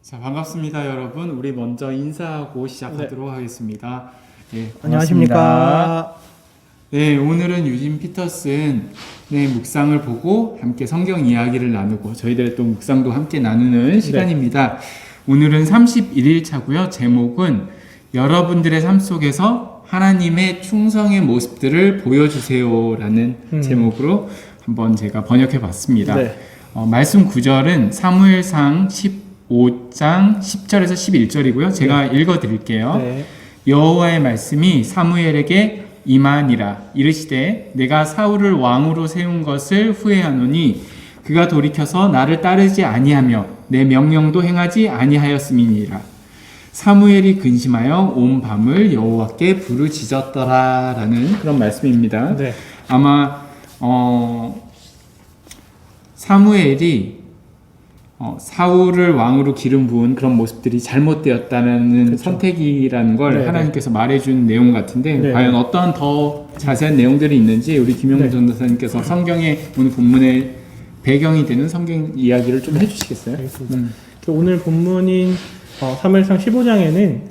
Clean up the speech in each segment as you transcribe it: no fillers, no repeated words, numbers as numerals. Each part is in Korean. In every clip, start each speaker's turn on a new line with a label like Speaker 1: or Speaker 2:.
Speaker 1: 자, 반갑습니다, 여러분. 우리 먼저 인사하고 시작하도록 하겠습니다. 네,
Speaker 2: 안녕하십니까.
Speaker 1: 네, 오늘은 유진 피터슨의 묵상을 보고 함께 성경 이야기를 나누고 저희들의 또 묵상도 함께 나누는 시간입니다. 오늘은 31일 차고요. 제목은 여러분들의 삶 속에서 하나님의 충성의 모습들을 보여주세요라는 제목으로 한번 제가 번역해 봤습니다. 말씀 구절은 사무엘상 15장 10절에서 11절이고요. 제가 읽어 드릴게요. 여호와의 말씀이 사무엘에게 임하니라. 이르시되 내가 사울을 왕으로 세운 것을 후회하노니 그가 돌이켜서 나를 따르지 아니하며 내 명령도 행하지 아니하였음이니라. 사무엘이 근심하여 온 밤을 여호와께 부르짖었더라라는 그런 말씀입니다. 아마 사무엘이 사울을 왕으로 기름 부은 그런 모습들이 잘못되었다는 선택이라는 걸 하나님께서 말해준 내용 같은데 과연 어떤 더 자세한 내용들이 있는지 우리 김용훈 전도사님께서 성경의 오늘 본문의 배경이 되는 성경 이야기를 좀 해주시겠어요?
Speaker 2: 알겠습니다. 오늘 본문인 사무엘상 15장에는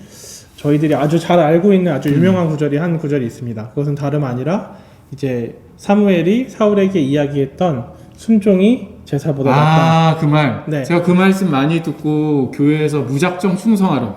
Speaker 2: 저희들이 아주 잘 알고 있는 아주 유명한 구절이 한 구절이 있습니다. 그것은 다름 아니라 이제 사무엘이 사울에게 이야기했던 순종이 제사보다 낫다.
Speaker 1: 그 말. 제가 그 말씀 많이 듣고 교회에서 무작정 충성하라.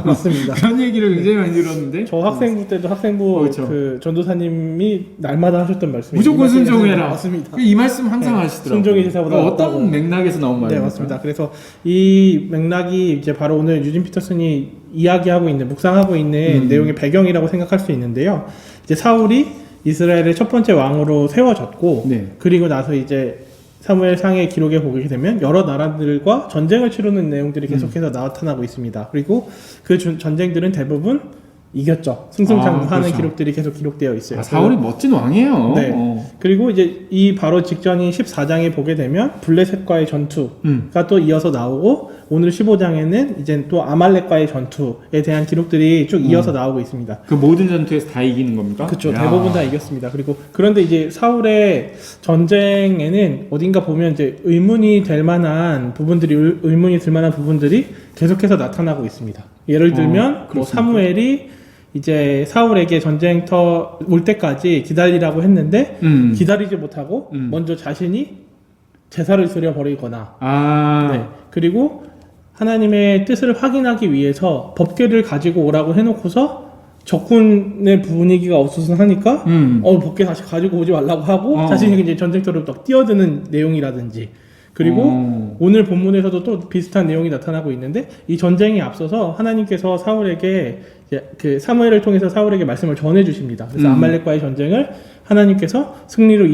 Speaker 2: 맞습니다.
Speaker 1: 그런 얘기를 굉장히 많이 들었는데.
Speaker 2: 저 학생부 때도 학생부 그 전도사님이 날마다 하셨던 말씀이
Speaker 1: 무조건 순종해라.
Speaker 2: 맞습니다.
Speaker 1: 이 말씀 항상 하시더라고요.
Speaker 2: 순종이 제사보다 낫다고.
Speaker 1: 어떤 맥락에서 나온 말이에요?
Speaker 2: 네, 맞습니다. 그래서 이 맥락이 이제 바로 오늘 유진 피터슨이 이야기하고 있는, 묵상하고 있는 내용의 배경이라고 생각할 수 있는데요. 이제 사울이 이스라엘의 첫 번째 왕으로 세워졌고, 그리고 나서 이제 사무엘상의 기록에 보게 되면 여러 나라들과 전쟁을 치르는 내용들이 계속해서 나타나고 있습니다. 그리고 그 전쟁들은 대부분 이겼죠. 승승장구하는 기록들이 계속 기록되어 있어요.
Speaker 1: 사울이 멋진 왕이에요.
Speaker 2: 그리고 이제 이 바로 직전인 14장에 보게 되면 블레셋과의 전투가 또 이어서 나오고, 오늘 15장에는 이제 또 아말렉과의 전투에 대한 기록들이 쭉 이어서 나오고 있습니다.
Speaker 1: 그 모든 전투에서 다 이기는 겁니까?
Speaker 2: 그렇죠. 대부분 다 이겼습니다. 그리고 그런데 이제 사울의 전쟁에는 어딘가 보면 이제 의문이 될 만한 부분들이, 의문이 들 만한 부분들이 계속해서 나타나고 있습니다. 예를 들면 뭐 사무엘이 이제 사울에게 전쟁터 올 때까지 기다리라고 했는데 기다리지 못하고 먼저 자신이 제사를 드려 버리거나, 그리고 하나님의 뜻을 확인하기 위해서 법궤를 가지고 오라고 해놓고서 적군의 분위기가 어수선하니까 법궤 다시 가지고 오지 말라고 하고 자신이 이제 전쟁터로 딱 뛰어드는 내용이라든지, 그리고 오늘 본문에서도 또 비슷한 내용이 나타나고 있는데, 이 전쟁이 앞서서 하나님께서 사울에게 그 사무엘을 통해서 사울에게 말씀을 전해 주십니다. 그래서 아말렉과의 전쟁을 하나님께서 승리로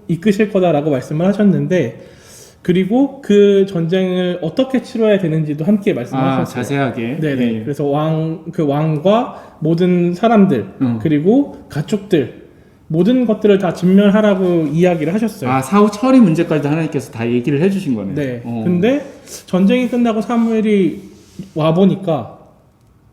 Speaker 2: 이끄실 거다라고 말씀을 하셨는데, 그리고 그 전쟁을 어떻게 치러야 되는지도 함께 말씀하셨어요.
Speaker 1: 자세하게.
Speaker 2: 네네. 그래서 왕과 모든 사람들, 그리고 가축들, 모든 것들을 다 진멸하라고 이야기를 하셨어요.
Speaker 1: 사후 처리 문제까지 하나님께서 다 얘기를 해주신 거네요.
Speaker 2: 근데 전쟁이 끝나고 사무엘이 와 보니까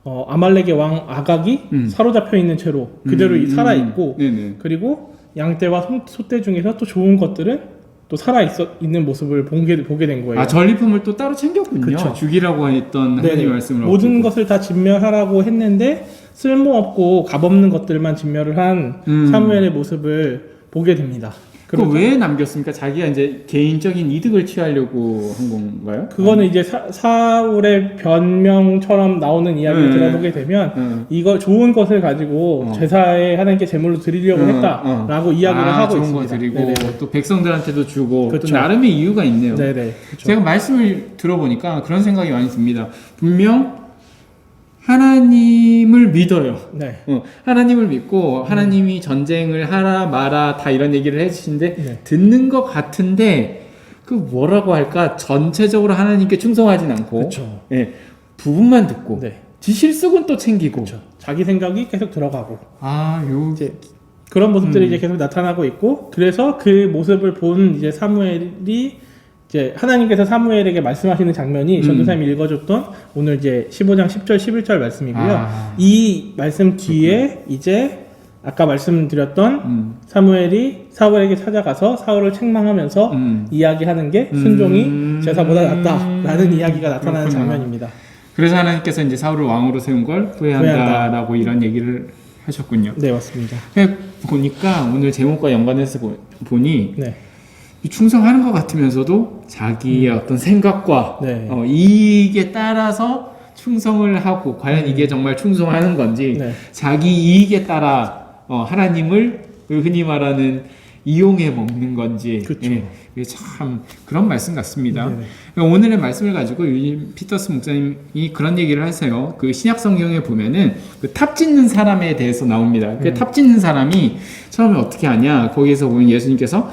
Speaker 2: 아말렉의 왕 아각이 사로잡혀 있는 채로 그대로 살아 있고, 그리고 양떼와 소떼 중에서 또 좋은 것들은 또 살아있는 모습을 보게 된 거예요.
Speaker 1: 전리품을 또 따로 챙겼군요. 죽이라고 했던 하나님의 말씀을
Speaker 2: 모든 것을 다 진멸하라고 했는데 쓸모없고 값없는 것들만 진멸을 한 사무엘의 모습을 보게 됩니다.
Speaker 1: 그거 왜 남겼습니까? 자기가 이제 개인적인 이득을 취하려고 한 건가요?
Speaker 2: 그거는 이제 사울의 변명처럼 나오는 이야기를 들어보게 되면 이거 좋은 것을 가지고 제사에 하나님께 제물로 드리려고 했다라고 이야기를 하고
Speaker 1: 좋은
Speaker 2: 있습니다.
Speaker 1: 거 드리고 또 백성들한테도 주고 또 나름의 이유가 있네요. 제가 말씀을 들어보니까 그런 생각이 많이 듭니다. 분명 하나님을 믿어요. 하나님을 믿고 하나님이 전쟁을 하라 마라 다 이런 얘기를 해주시는데 듣는 것 같은데 그 뭐라고 할까, 전체적으로 하나님께 충성하진 않고 부분만 듣고 지실속은 또 챙기고
Speaker 2: 자기 생각이 계속 들어가고
Speaker 1: 이제
Speaker 2: 그런 모습들이 이제 계속 나타나고 있고, 그래서 그 모습을 본 이제 사무엘이 이제 하나님께서 사무엘에게 말씀하시는 장면이 전도사님이 읽어줬던 오늘 이제 15장 10절 11절 말씀이고요. 이 말씀 뒤에 이제 아까 말씀드렸던 사무엘이 사울에게 찾아가서 사울을 책망하면서 이야기하는 게 순종이 제사보다 낫다라는 이야기가 나타나는
Speaker 1: 그렇구나.
Speaker 2: 장면입니다.
Speaker 1: 그래서 하나님께서 이제 사울을 왕으로 세운 걸 후회한다라고 이런 얘기를 하셨군요.
Speaker 2: 네, 맞습니다.
Speaker 1: 보니까 오늘 제목과 연관해서 보니
Speaker 2: 네.
Speaker 1: 이 충성하는 것 같으면서도 자기의 어떤 생각과
Speaker 2: 네.
Speaker 1: 이익에 따라서 충성을 하고 과연 이게 정말 충성하는 건지
Speaker 2: 네.
Speaker 1: 자기 이익에 따라 하나님을 흔히 말하는 이용해 먹는 건지
Speaker 2: 그쵸.
Speaker 1: 이게 참 그런 말씀 같습니다.
Speaker 2: 네네.
Speaker 1: 그러니까 오늘의 말씀을 가지고 유진 피터스 목사님이 그런 얘기를 하세요. 그 신약 성경에 보면은 그 탑 짓는 사람에 대해서 나옵니다. 그 탑 짓는 사람이 처음에 어떻게 하냐? 거기에서 보면 예수님께서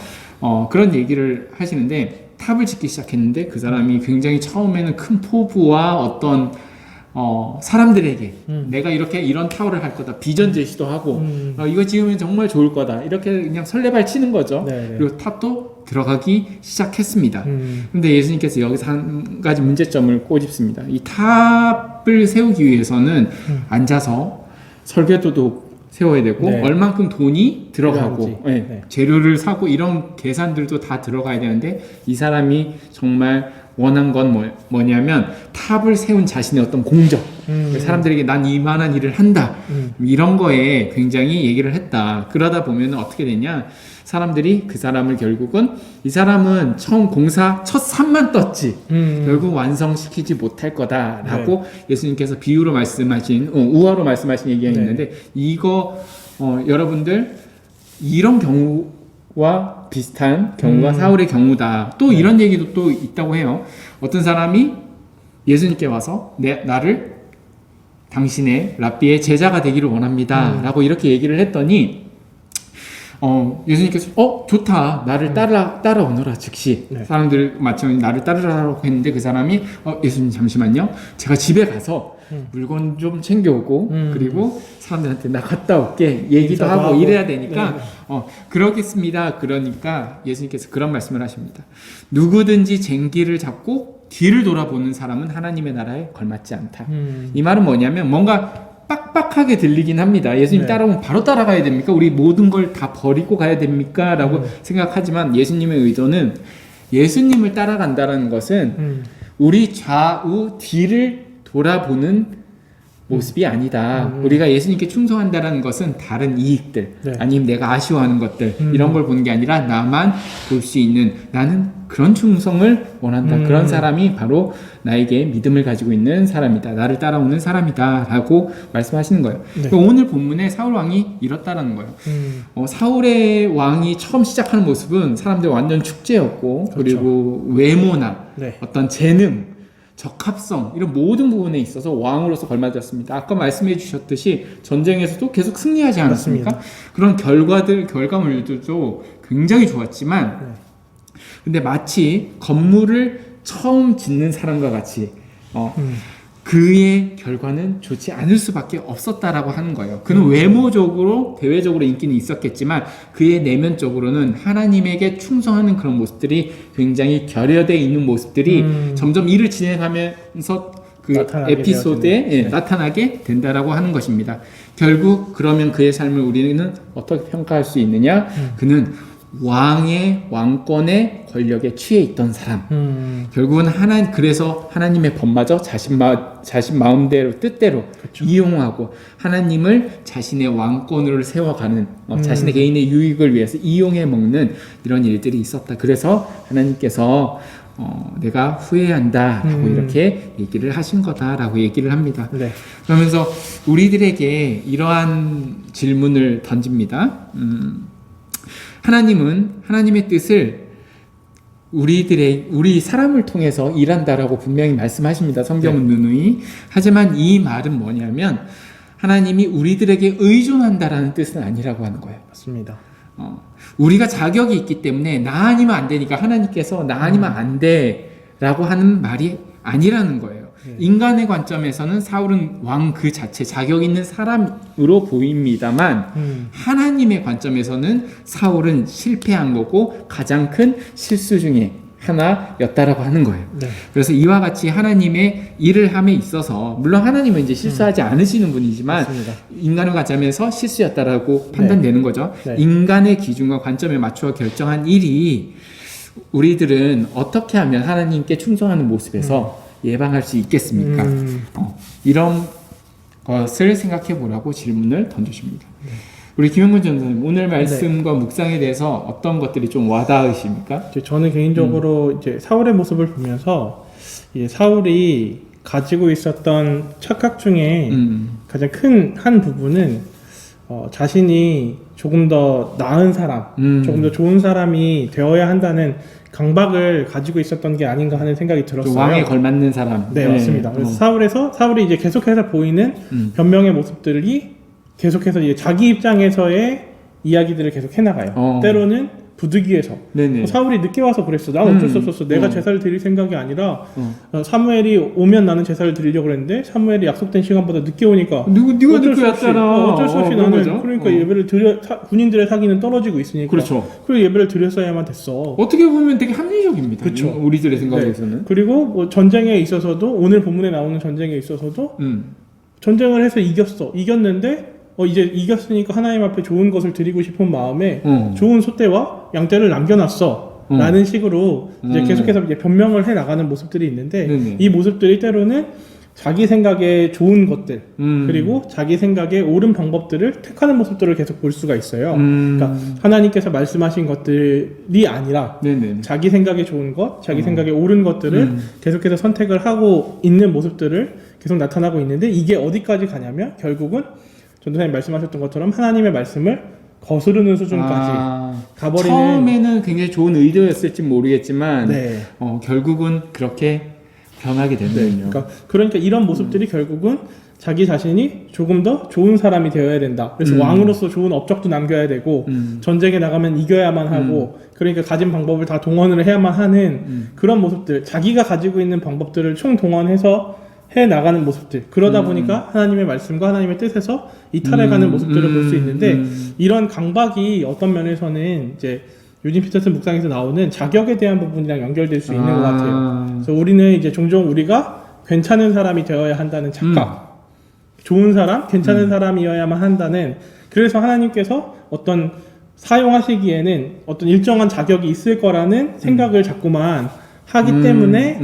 Speaker 1: 그런 얘기를 하시는데 탑을 짓기 시작했는데 그 사람이 굉장히 처음에는 큰 포부와 어떤 사람들에게 내가 이런 타워를 할 거다 비전 제시도 하고 이거 지으면 정말 좋을 거다 이렇게 그냥 설레발 치는 거죠.
Speaker 2: 네네.
Speaker 1: 그리고 탑도 들어가기 시작했습니다. 근데 예수님께서 여기서 한 가지 문제점을 꼬집습니다. 이 탑을 세우기 위해서는 앉아서 설계도도 세워야 되고
Speaker 2: 네.
Speaker 1: 얼만큼 돈이 들어가고
Speaker 2: 필요한지. 네.
Speaker 1: 재료를 사고 이런 계산들도 다 들어가야 되는데 이 사람이 정말 원한 건 뭐냐면 탑을 세운 자신의 어떤 공적 사람들에게 난 이만한 일을 한다 이런 거에 굉장히 얘기를 했다. 그러다 보면 어떻게 되냐 사람들이 그 사람을 결국은 이 사람은 처음 공사 첫 산만 떴지 결국 완성시키지 못할 거다라고 예수님께서 비유로 말씀하신 우화로 말씀하신 얘기가 있는데 이거 여러분들 이런 경우와 비슷한 경우가 사울의 경우다. 또 이런 얘기도 또 있다고 해요. 어떤 사람이 예수님께 와서 나를 당신의 랍비의 제자가 되기를 원합니다 라고 이렇게 얘기를 했더니 예수님께서 좋다 나를 따라오너라 즉시
Speaker 2: 네.
Speaker 1: 사람들 마침 나를 따르라고 했는데 그 사람이 예수님 잠시만요 제가 집에 가서 물건 좀 챙겨오고 그리고 사람들한테 나 갔다 올게 얘기도 하고 이래야 되니까 그러겠습니다. 그러니까 예수님께서 그런 말씀을 하십니다. 누구든지 쟁기를 잡고 뒤를 돌아보는 사람은 하나님의 나라에 걸맞지 않다. 이 말은 뭐냐면 뭔가 빡빡하게 들리긴 합니다. 예수님 따라오면 바로 따라가야 됩니까? 우리 모든 걸 다 버리고 가야 됩니까? 라고 생각하지만 예수님의 의도는 예수님을 따라간다는 것은 우리 좌우 뒤를 돌아보는 모습이 아니다. 우리가 예수님께 충성한다는 것은 다른 이익들 아니면 내가 아쉬워하는 것들 이런 걸 보는 게 아니라 나만 볼 수 있는 나는 그런 충성을 원한다. 그런 사람이 바로 나에게 믿음을 가지고 있는 사람이다. 나를 따라오는 사람이다. 라고 말씀하시는 거예요. 그러니까 오늘 본문에 사울 왕이 이렇다라는 거예요. 사울의 왕이 처음 시작하는 모습은 사람들 완전 축제였고 그리고 외모나 어떤 재능 적합성 이런 모든 부분에 있어서 왕으로서 걸맞았습니다. 아까 말씀해 주셨듯이 전쟁에서도 계속 승리하지 않았습니까? 맞습니다. 그런 결과물들도 굉장히 좋았지만 근데 마치 건물을 처음 짓는 사람과 같이 그의 결과는 좋지 않을 수밖에 없었다라고 하는 거예요. 그는 외모적으로 대외적으로 인기는 있었겠지만 그의 내면적으로는 하나님에게 충성하는 그런 모습들이 굉장히 결여되어 있는 모습들이 점점 일을 진행하면서 그 에피소드에 나타나게 된다라고 하는 것입니다. 결국 그러면 그의 삶을 우리는 어떻게 평가할 수 있느냐? 그는 왕의 왕권의 권력에 취해 있던 사람. 결국은 그래서 하나님의 법마저 자신 마음대로 뜻대로 이용하고 하나님을 자신의 왕권으로 세워가는 자신의 개인의 유익을 위해서 이용해 먹는 이런 일들이 있었다. 그래서 하나님께서 내가 후회한다 라고 이렇게 얘기를 하신 거다라고 얘기를 합니다. 그러면서 우리들에게 이러한 질문을 던집니다. 하나님은 하나님의 뜻을 우리 사람을 통해서 일한다라고 분명히 말씀하십니다. 성경은 누누이. 하지만 이 말은 뭐냐면 하나님이 우리들에게 의존한다라는 뜻은 아니라고 하는 거예요.
Speaker 2: 맞습니다.
Speaker 1: 우리가 자격이 있기 때문에 나 아니면 안 되니까 하나님께서 나 아니면 안 돼라고 하는 말이 아니라는 거예요. 인간의 관점에서는 사울은 왕 그 자체 자격 있는 사람으로 보입니다만 하나님의 관점에서는 사울은 실패한 거고 가장 큰 실수 중에 하나였다라고 하는 거예요.
Speaker 2: 네.
Speaker 1: 그래서 이와 같이 하나님의 일을 함에 있어서 물론 하나님은 이제 실수하지 않으시는 분이지만
Speaker 2: 맞습니다.
Speaker 1: 인간을 가자면서 실수였다라고 판단되는 거죠.
Speaker 2: 네.
Speaker 1: 인간의 기준과 관점에 맞추어 결정한 일이 우리들은 어떻게 하면 하나님께 충성하는 모습에서 예방할 수 있겠습니까? 이런 것을 생각해 보라고 질문을 던져줍니다. 우리 김영근 전사님 오늘 말씀과 묵상에 대해서 어떤 것들이 좀 와닿으십니까?
Speaker 2: 저는 개인적으로 이제 사울의 모습을 보면서 이제 사울이 가지고 있었던 착각 중에 가장 큰 한 부분은 자신이 조금 더 나은 사람, 조금 더 좋은 사람이 되어야 한다는 강박을 가지고 있었던 게 아닌가 하는 생각이 들었어요.
Speaker 1: 왕에 걸맞는 사람.
Speaker 2: 네, 맞습니다. 그래서 사울이 이제 계속해서 보이는 변명의 모습들이 계속해서 이제 자기 입장에서의 이야기들을 계속 해나가요. 때로는 부득이해서 사울이 늦게 와서 그랬어. 난 어쩔 수 없었어. 내가 제사를 드릴 생각이 아니라 사무엘이 오면 나는 제사를 드리려고 그랬는데 사무엘이 약속된 시간보다 늦게 오니까
Speaker 1: 네가 늦게 왔잖아.
Speaker 2: 어쩔 수 없이 나는 그러니까 예배를 드려 군인들의 사기는 떨어지고 있으니까
Speaker 1: 그렇죠.
Speaker 2: 그리고 예배를 드렸어야만 됐어.
Speaker 1: 어떻게 보면 되게 합리적입니다.
Speaker 2: 그렇죠.
Speaker 1: 우리들의 생각에서는.
Speaker 2: 네. 그리고 뭐 전쟁에 있어서도 오늘 본문에 나오는 전쟁에 있어서도 전쟁을 해서 이겼는데 이제 이겼으니까 하나님 앞에 좋은 것을 드리고 싶은 마음에 좋은 소떼와 양떼를 남겨놨어 라는 식으로 이제 계속해서 이제 변명을 해 나가는 모습들이 있는데 이 모습들이 때로는 자기 생각에 좋은 것들 그리고 자기 생각에 옳은 방법들을 택하는 모습들을 계속 볼 수가 있어요. 그러니까 하나님께서 말씀하신 것들이 아니라 자기 생각에 좋은 것, 자기 생각에 옳은 것들을 계속해서 선택을 하고 있는 모습들을 계속 나타나고 있는데 이게 어디까지 가냐면 결국은 전도사님 말씀하셨던 것처럼 하나님의 말씀을 거스르는 수준까지 가버리는.
Speaker 1: 처음에는 굉장히 좋은 의도였을지 모르겠지만 결국은 그렇게 변하게 되는군요.
Speaker 2: 그러니까 이런 모습들이 결국은 자기 자신이 조금 더 좋은 사람이 되어야 된다. 그래서 왕으로서 좋은 업적도 남겨야 되고 전쟁에 나가면 이겨야만 하고 그러니까 가진 방법을 다 동원을 해야만 하는 그런 모습들, 자기가 가지고 있는 방법들을 총동원해서 해 나가는 모습들. 그러다 보니까 하나님의 말씀과 하나님의 뜻에서 이탈해가는 모습들을 볼 수 있는데 이런 강박이 어떤 면에서는 이제 유진 피터슨 묵상에서 나오는 자격에 대한 부분이랑 연결될 수 있는 것 같아요. 그래서 우리는 이제 종종 우리가 괜찮은 사람이 되어야 한다는 착각, 좋은 사람, 괜찮은 사람이어야만 한다는. 그래서 하나님께서 어떤 사용하시기에는 어떤 일정한 자격이 있을 거라는 생각을 자꾸만 하기 때문에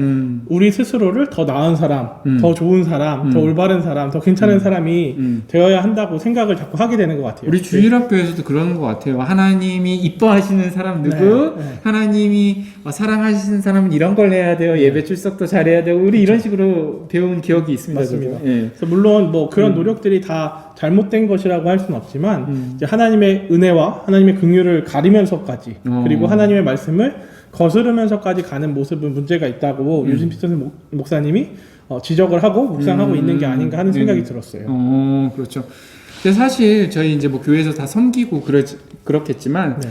Speaker 2: 우리 스스로를 더 나은 사람, 더 좋은 사람, 더 올바른 사람, 더 괜찮은 사람이 되어야 한다고 생각을 자꾸 하게 되는 것 같아요.
Speaker 1: 우리 주일학교에서도 그런 것 같아요. 하나님이 이뻐하시는 사람 누구? 하나님이 사랑하시는 사람은 이런 걸 해야 돼요. 예배 출석도 잘해야 되고 우리 이런 식으로 배운 기억이 있습니다.
Speaker 2: 맞습니다. 그래서 물론 뭐 그런 노력들이 다 잘못된 것이라고 할 수는 없지만 이제 하나님의 은혜와 하나님의 긍휼을 가리면서까지 그리고 하나님의 말씀을 거스르면서까지 가는 모습은 문제가 있다고 유진 피터슨 목사님이 지적을 하고 묵상하고 있는 게 아닌가 하는 생각이 들었어요.
Speaker 1: 그렇죠. 근데 사실 저희 이제 뭐 교회에서 다 섬기고 그렇겠지만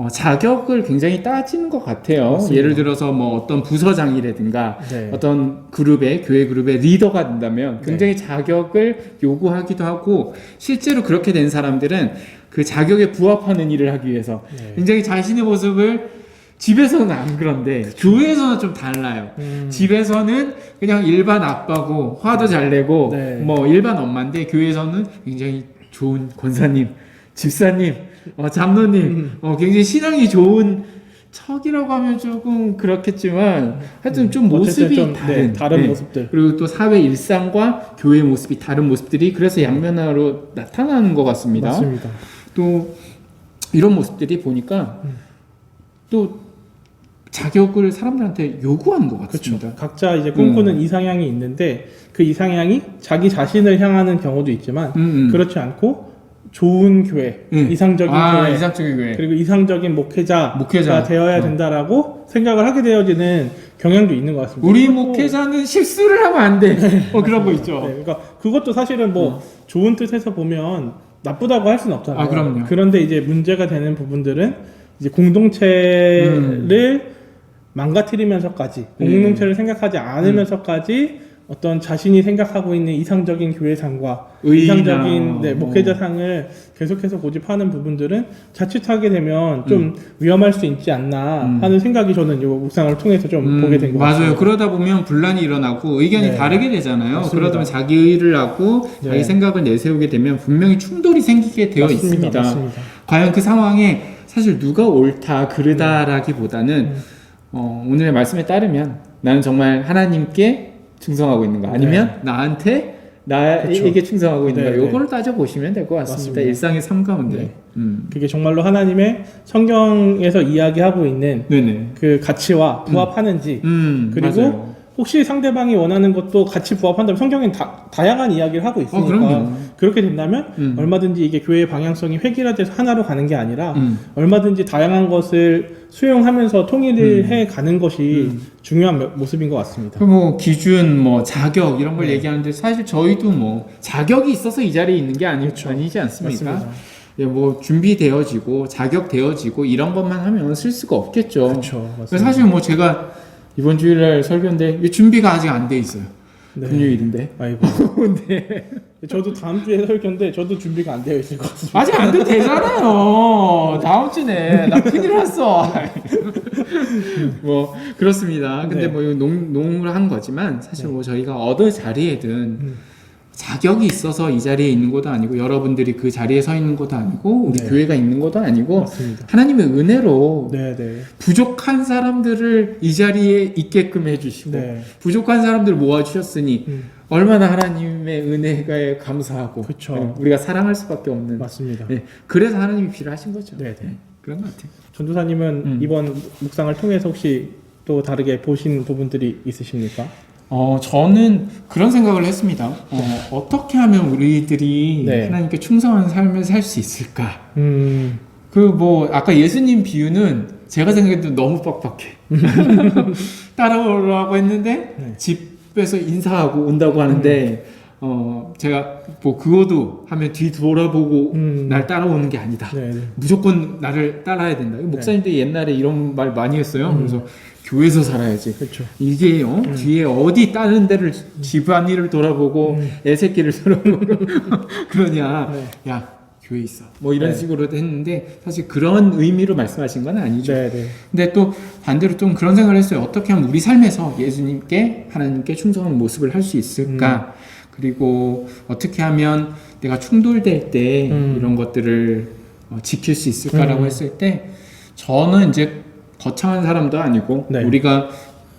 Speaker 1: 자격을 굉장히 따지는 것 같아요. 맞습니다. 예를 들어서 뭐 어떤 부서장이라든가 어떤 그룹의 교회 그룹의 리더가 된다면 굉장히 자격을 요구하기도 하고 실제로 그렇게 된 사람들은 그 자격에 부합하는 일을 하기 위해서 굉장히 자신의 모습을 집에서는 안 그런데 교회에서는 좀 달라요. 집에서는 그냥 일반 아빠고 화도 잘 내고 뭐 일반 엄마인데 교회에서는 굉장히 좋은 권사님, 집사님, 장로님, 굉장히 신앙이 좋은 척이라고 하면 조금 그렇겠지만 하여튼 좀 모습이 좀,
Speaker 2: 다른 모습들
Speaker 1: 그리고 또 사회 일상과 교회 모습이 다른 모습들이 그래서 양면으로 나타나는 것 같습니다.
Speaker 2: 맞습니다.
Speaker 1: 또 이런 모습들이 보니까 또 자격을 사람들한테 요구하는 것 같습니다.
Speaker 2: 그렇죠. 각자 이제 꿈꾸는 이상향이 있는데 그 이상향이 자기 자신을 향하는 경우도 있지만 그렇지 않고 좋은 교회, 이상적인 교회, 그리고 이상적인 목회자가 되어야 된다라고 생각을 하게 되어지는 경향도 있는 것 같습니다.
Speaker 1: 우리 목회자는 실수를 하면 안 돼. 그런 거 있죠.
Speaker 2: 그러니까 그것도 사실은 뭐 좋은 뜻에서 보면 나쁘다고 할 수는 없잖아요.
Speaker 1: 그럼요.
Speaker 2: 그런데 이제 문제가 되는 부분들은 이제 공동체를 망가뜨리면서까지 공동체를 생각하지 않으면서까지 어떤 자신이 생각하고 있는 이상적인 교회상과
Speaker 1: 의의나
Speaker 2: 이상적인 목회자상을 계속해서 고집하는 부분들은 자칫하게 되면 좀 위험할 수 있지 않나 하는 생각이 저는 이 묵상을 통해서 좀 보게 된 것 같아요.
Speaker 1: 맞아요. 그러다 보면 분란이 일어나고 의견이
Speaker 2: 네.
Speaker 1: 다르게 되잖아요.
Speaker 2: 맞습니다.
Speaker 1: 그러다 보면 자기 의를 하고
Speaker 2: 네.
Speaker 1: 자기 생각을 내세우게 되면 분명히 충돌이 생기게 되어 있습니다.
Speaker 2: 맞습니다.
Speaker 1: 과연 그 상황에 사실 누가 옳다 그르다라기보다는 오늘의 말씀에 따르면 나는 정말 하나님께 충성하고 있는가 아니면 나에게
Speaker 2: 그쵸.
Speaker 1: 충성하고 있는가
Speaker 2: 네,
Speaker 1: 요거를 따져보시면 될 것 같습니다.
Speaker 2: 맞습니다.
Speaker 1: 일상의 삶 가운데.
Speaker 2: 네. 그게 정말로 하나님의 성경에서 이야기하고 있는
Speaker 1: 네네.
Speaker 2: 그 가치와 부합하는지 그리고
Speaker 1: 맞아요.
Speaker 2: 혹시 상대방이 원하는 것도 같이 부합한다면 성경엔 다양한 이야기를 하고 있으니까
Speaker 1: 그럼요.
Speaker 2: 그렇게 된다면 얼마든지 이게 교회의 방향성이 획일화돼서 하나로 가는 게 아니라 얼마든지 다양한 것을 수용하면서 통일을 해 가는 것이 중요한 모습인 것 같습니다.
Speaker 1: 그 뭐 기준, 뭐 자격 이런 걸
Speaker 2: 네.
Speaker 1: 얘기하는데 사실 저희도 뭐 자격이 있어서 이 자리에 있는 게 아니지 않습니까?
Speaker 2: 맞습니다.
Speaker 1: 예, 뭐 준비되어지고 자격되어지고 이런 것만 하면 쓸 수가 없겠죠.
Speaker 2: 그렇죠.
Speaker 1: 그래서 사실 뭐 제가 이번 주일날 설교인데 이게 준비가 아직 안 돼 있어요.
Speaker 2: 네.
Speaker 1: 금요일인데.
Speaker 2: 아이고.
Speaker 1: 네.
Speaker 2: 저도 다음 주에 설교인데 저도 준비가 안 되어 있을 것 같습니다.
Speaker 1: 아직 안 돼도 되잖아요. 다음 주네. 나 큰일 났어. 뭐 그렇습니다. 근데
Speaker 2: 네.
Speaker 1: 뭐 이거 농을 한 거지만 사실 뭐 저희가 어느 자리에든 자격이 있어서 이 자리에 있는 것도 아니고 여러분들이 그 자리에 서 있는 것도 아니고 우리
Speaker 2: 네.
Speaker 1: 교회가 있는 것도 아니고
Speaker 2: 맞습니다.
Speaker 1: 하나님의 은혜로
Speaker 2: 네, 네.
Speaker 1: 부족한 사람들을 이 자리에 있게끔 해주시고
Speaker 2: 네.
Speaker 1: 부족한 사람들을 모아주셨으니 얼마나 하나님의 은혜에 감사하고
Speaker 2: 그쵸.
Speaker 1: 네, 우리가 사랑할 수밖에 없는
Speaker 2: 맞습니다.
Speaker 1: 네, 그래서 하나님이 필요하신 거죠.
Speaker 2: 네, 네.
Speaker 1: 그런 것 같아요.
Speaker 2: 전도사님은 이번 묵상을 통해서 혹시 또 다르게 보신 부분들이 있으십니까?
Speaker 1: 저는 그런 생각을 했습니다. 어떻게 하면 우리들이
Speaker 2: 네.
Speaker 1: 하나님께 충성한 삶을 살 수 있을까?
Speaker 2: 음,
Speaker 1: 그 뭐 아까 예수님 비유는 제가 생각해도 너무 빡빡해. 따라오라고 했는데
Speaker 2: 네.
Speaker 1: 집에서 인사하고 온다고 하는데 제가 뭐 그거도 하면 뒤 돌아보고 날 따라오는 게 아니다.
Speaker 2: 네, 네.
Speaker 1: 무조건 나를 따라야 된다. 목사님들이 옛날에 이런 말 많이 했어요. 그래서 교회에서 살아야지.
Speaker 2: 그렇죠.
Speaker 1: 이게 뒤에 어디 다른 데를 집안일을 돌아보고 애새끼를 돌아보고 그러냐.
Speaker 2: 네.
Speaker 1: 야 교회 있어. 뭐 이런
Speaker 2: 네.
Speaker 1: 식으로 했는데 사실 그런 의미로 말씀하신 건 아니죠.
Speaker 2: 네, 네.
Speaker 1: 근데 또 반대로 좀 그런 생각을 했어요. 어떻게 하면 우리 삶에서 예수님께 하나님께 충성한 모습을 할 수 있을까? 그리고 어떻게 하면 내가 충돌될 때 이런 것들을 지킬 수 있을까라고 했을 때 저는 이제 거창한 사람도 아니고
Speaker 2: 네.
Speaker 1: 우리가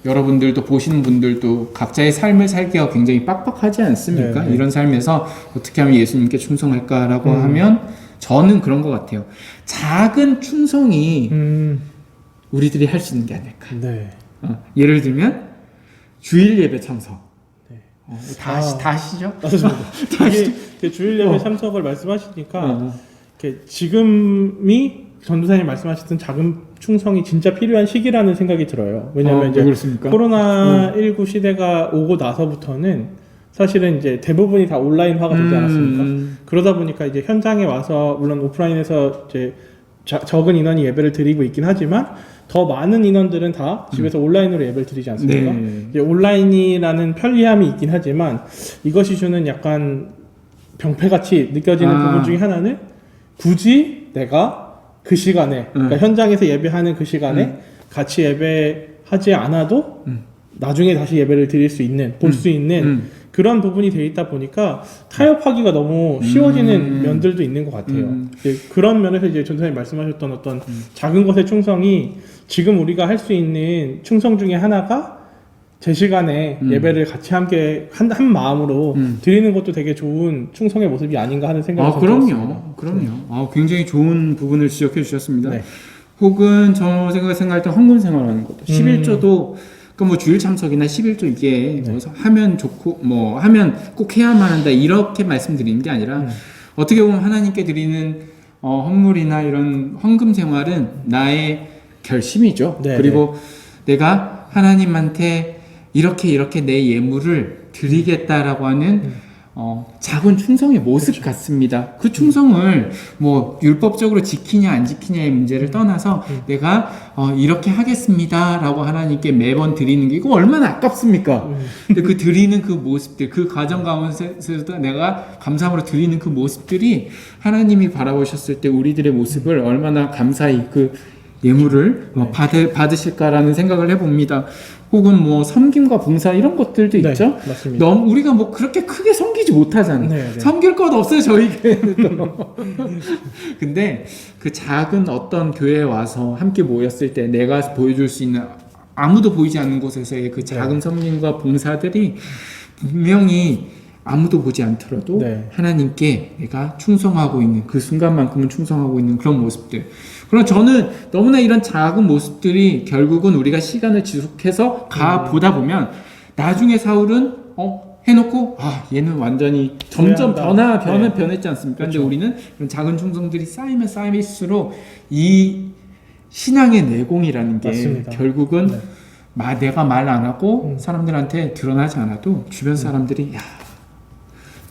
Speaker 1: 여러분들도 보시는 분들도 각자의 삶을 살기가 굉장히 빡빡하지 않습니까?
Speaker 2: 네, 네.
Speaker 1: 이런 삶에서 어떻게 하면 예수님께 충성할까라고 하면 저는 그런 것 같아요. 작은 충성이 우리들이 할 수 있는 게 아닐까.
Speaker 2: 네.
Speaker 1: 예를 들면 주일 예배 참석.
Speaker 2: 네.
Speaker 1: 다 아시죠?
Speaker 2: 맞습니다. 이게 주일 예배 참석을 말씀하시니까 이렇게 지금이 전도사님 말씀하셨던 작은 충성이 진짜 필요한 시기라는 생각이 들어요. 왜냐하면 이제
Speaker 1: 그렇습니까?
Speaker 2: 코로나19 시대가 오고 나서부터는 사실은 이제 대부분이 다 온라인화가 되지 않았습니까? 그러다 보니까 이제 현장에 와서 물론 오프라인에서 이제 적은 인원이 예배를 드리고 있긴 하지만 더 많은 인원들은 다 집에서 온라인으로 예배를 드리지 않습니까?
Speaker 1: 네.
Speaker 2: 이제 온라인이라는 편리함이 있긴 하지만 이것이 주는 약간 병폐같이 느껴지는 부분 중에 하나는 굳이 내가 그 시간에 그러니까 현장에서 예배하는 그 시간에 같이 예배하지 않아도 나중에 다시 예배를 드릴 수 있는 볼 수 있는 그런 부분이 돼 있다 보니까 타협하기가 너무 쉬워지는 면들도 있는 것 같아요. 이제 그런 면에서 이제 전사님 말씀하셨던 어떤 작은 것의 충성이 지금 우리가 할 수 있는 충성 중에 하나가 제 시간에 예배를 같이 함께 한 마음으로 드리는 것도 되게 좋은 충성의 모습이 아닌가 하는 생각이 들었습니다.
Speaker 1: 그럼요. 굉장히 좋은 부분을 지적해 주셨습니다.
Speaker 2: 네.
Speaker 1: 혹은 저 생각할 때 헌금 생활하는 것도 11조도 그러니까 뭐 주일 참석이나 11조 이게 뭐 하면 좋고 뭐 하면 꼭 해야만 한다 이렇게 말씀드리는 게 아니라 어떻게 보면 하나님께 드리는 헌물이나 이런 헌금 생활은 나의 결심이죠.
Speaker 2: 네,
Speaker 1: 그리고 내가 하나님한테 이렇게 내 예물을 드리겠다라고 하는 작은 충성의 모습 같습니다. 그 충성을 뭐 율법적으로 지키냐 안 지키냐의 문제를 떠나서 내가 이렇게 하겠습니다라고 하나님께 매번 드리는 게 이거 얼마나 아깝습니까? 근데 그 드리는 그 모습들, 그 과정 가운데서도 내가 감사함으로 드리는 그 모습들이 하나님이 바라보셨을 때 우리들의 모습을 얼마나 감사히 그 예물을 받으실까라는 생각을 해봅니다. 혹은 뭐 섬김과 봉사 이런 것들도
Speaker 2: 네,
Speaker 1: 있죠.
Speaker 2: 맞습니다.
Speaker 1: 너무 우리가 뭐 그렇게 크게 섬기지 못하잖아요.
Speaker 2: 네, 네.
Speaker 1: 섬길 것 없어요 저희 교회는. 근데 그 작은 어떤 교회에 와서 함께 모였을 때 내가 보여줄 수 있는 아무도 보이지 않는 곳에서의 그 작은 섬김과 봉사들이 분명히 아무도 보지 않더라도
Speaker 2: 네.
Speaker 1: 하나님께 내가 충성하고 있는 그 순간만큼은 충성하고 있는 그런 모습들. 그럼 저는 너무나 이런 작은 모습들이 결국은 우리가 시간을 지속해서 보다 보면 나중에 사울은 해놓고 얘는 완전히 점점 변했지 않습니까?
Speaker 2: 그렇죠.
Speaker 1: 근데 우리는 그런 작은 충성들이 쌓이면 쌓일수록 이 신앙의 내공이라는 게
Speaker 2: 맞습니다.
Speaker 1: 결국은 내가 말 안 하고 사람들한테 드러나지 않아도 주변 사람들이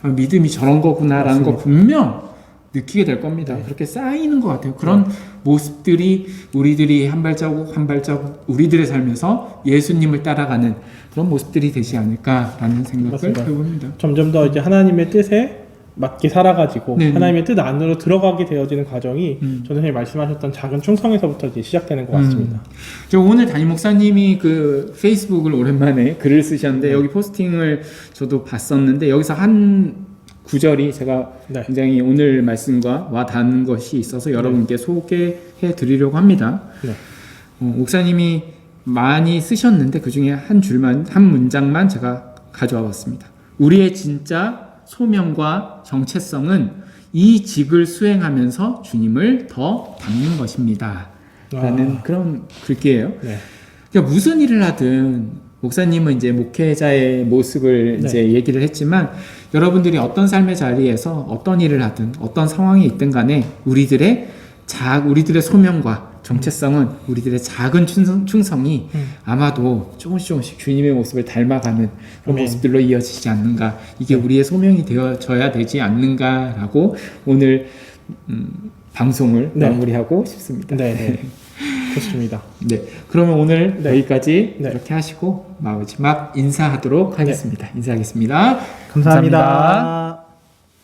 Speaker 1: 믿음이 저런 거구나라는 거 분명 느끼게 될 겁니다. 그렇게 쌓이는 것 같아요. 그런 모습들이 우리들이 한 발자국 한 발자국 우리들의 삶에서 예수님을 따라가는 그런 모습들이 되지 않을까라는 생각을
Speaker 2: 맞습니다.
Speaker 1: 해봅니다.
Speaker 2: 점점 더 이제 하나님의 뜻에 맞게 살아가지고
Speaker 1: 네네.
Speaker 2: 하나님의 뜻 안으로 들어가게 되어지는 과정이 전선생님이 말씀하셨던 작은 충성에서부터 이제 시작되는 것 같습니다.
Speaker 1: 저 오늘 담임 목사님이 그 페이스북을 오랜만에 글을 쓰셨는데 여기 포스팅을 저도 봤었는데 여기서 한 구절이 제가 굉장히 오늘 말씀과 와 닿는 것이 있어서 여러분께 소개해 드리려고 합니다. 목사님이 많이 쓰셨는데 그 중에 한 문장만 제가 가져와 봤습니다. 우리의 진짜 소명과 정체성은 이 직을 수행하면서 주님을 더 닮는 것입니다. 라는 그런 글귀예요. 그러니까 무슨 일을 하든 목사님은 이제 목회자의 모습을 이제 얘기를 했지만 여러분들이 어떤 삶의 자리에서 어떤 일을 하든 어떤 상황에 있든 간에 우리들의 소명과 정체성은 우리들의 작은 충성이 아마도 조금씩 주님의 모습을 닮아가는 그런 모습들로 이어지지 않는가. 이게 우리의 소명이 되어져야 되지 않는가라고 오늘 방송을 마무리하고 싶습니다.
Speaker 2: 좋습니다.
Speaker 1: 그러면 오늘 여기까지 이렇게 하시고 마지막 인사하도록 하겠습니다. 인사하겠습니다.
Speaker 2: 감사합니다.